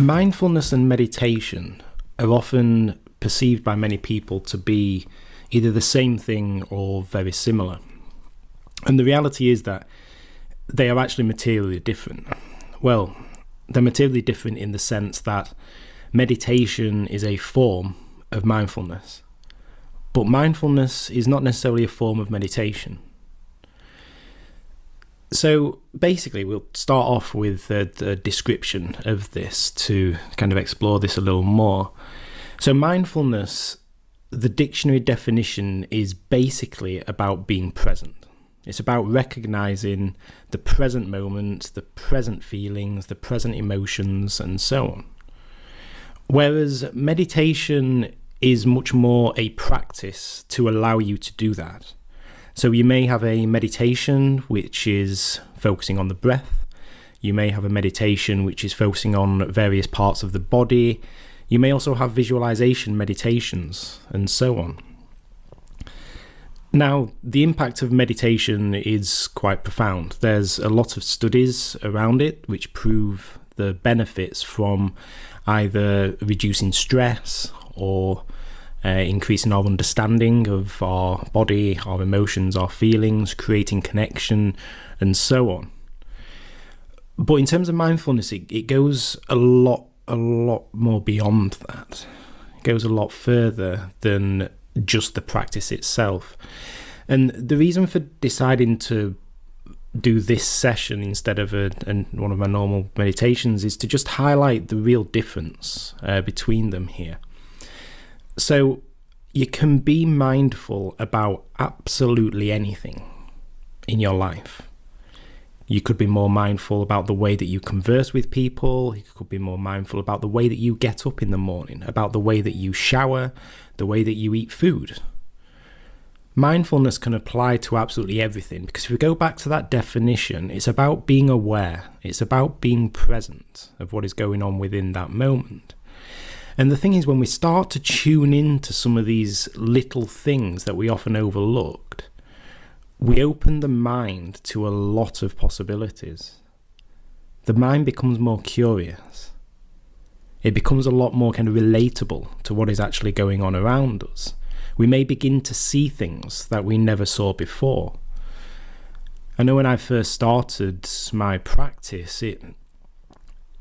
Mindfulness and meditation are often perceived by many people to be either the same thing or very similar. And the reality is that they are actually materially different. Well, they're materially different in the sense that meditation is a form of mindfulness, but mindfulness is not necessarily a form of meditation. So basically, we'll start off with the description of this to kind of explore this a little more. So mindfulness, the dictionary definition is basically about being present. It's about recognizing the present moment, the present feelings, the present emotions, and so on. Whereas meditation is much more a practice to allow you to do that. So you may have a meditation which is focusing on the breath. You may have a meditation which is focusing on various parts of the body. You may also have visualization meditations and so on. Now, the impact of meditation is quite profound. There's a lot of studies around it which prove the benefits from either reducing stress or increasing our understanding of our body, our emotions, our feelings, creating connection, and so on. But in terms of mindfulness, it goes a lot more beyond that. It goes a lot further than just the practice itself. And the reason for deciding to do this session instead of one of my normal meditations is to just highlight the real difference between them here. So you can be mindful about absolutely anything in your life. You could be more mindful about the way that you converse with people. You could be more mindful about the way that you get up in the morning, about the way that you shower, the way that you eat food. Mindfulness can apply to absolutely everything, because if we go back to that definition, it's about being aware. It's about being present of what is going on within that moment. And the thing is, when we start to tune into some of these little things that we often overlooked, we open the mind to a lot of possibilities. The mind becomes more curious. It becomes a lot more kind of relatable to what is actually going on around us. We may begin to see things that we never saw before. I know when I first started my practice,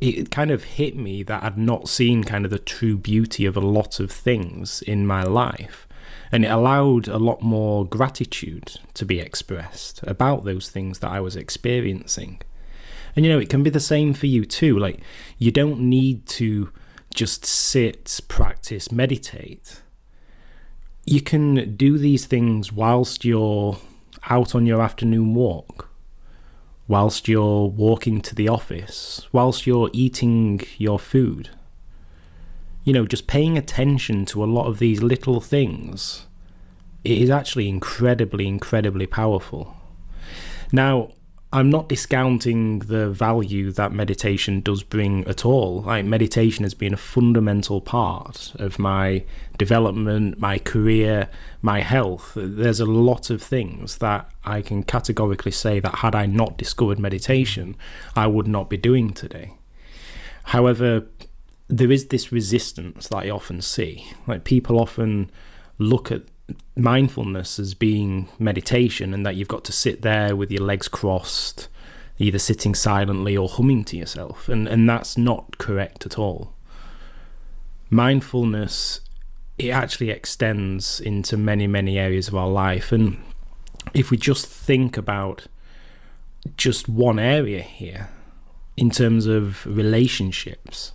it kind of hit me that I'd not seen kind of the true beauty of a lot of things in my life. And it allowed a lot more gratitude to be expressed about those things that I was experiencing. And it can be the same for you too. Like, you don't need to just sit, practice, meditate. You can do these things whilst you're out on your afternoon walk, whilst you're walking to the office, whilst you're eating your food. Just paying attention to a lot of these little things, it is actually incredibly, incredibly powerful. Now, I'm not discounting the value that meditation does bring at all. Like, meditation has been a fundamental part of my development, my career, my health. There's a lot of things that I can categorically say that had I not discovered meditation, I would not be doing today. However, there is this resistance that I often see. Like, people often look at mindfulness as being meditation, and that you've got to sit there with your legs crossed, either sitting silently or humming to yourself, and that's not correct at all. Mindfulness, it actually extends into many, many areas of our life, and if we just think about just one area here in terms of relationships,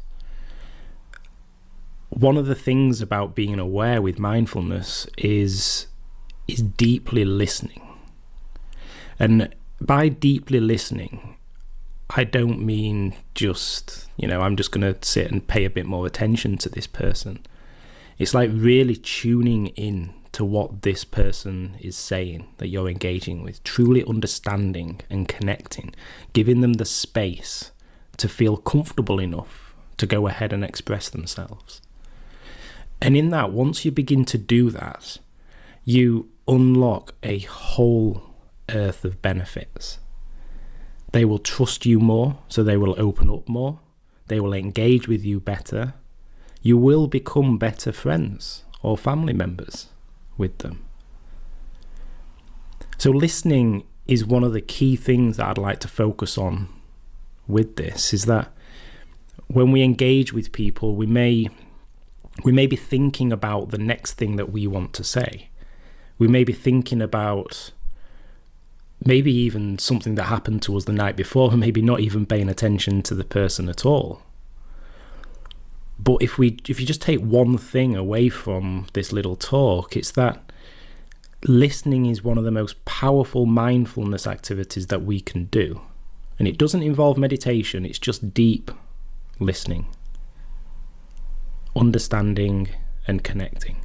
one of the things about being aware with mindfulness is deeply listening. And by deeply listening, I don't mean just, I'm just going to sit and pay a bit more attention to this person. It's like really tuning in to what this person is saying that you're engaging with, truly understanding and connecting, giving them the space to feel comfortable enough to go ahead and express themselves. And in that, once you begin to do that, you unlock a whole earth of benefits. They will trust you more, so they will open up more. they will engage with you better. You will become better friends or family members with them. So listening is one of the key things that I'd like to focus on with this, is that when we engage with people, we may be thinking about the next thing that we want to say. We may be thinking about maybe even something that happened to us the night before, and maybe not even paying attention to the person at all. But if you just take one thing away from this little talk, it's that listening is one of the most powerful mindfulness activities that we can do. And it doesn't involve meditation, it's just deep listening, understanding and connecting.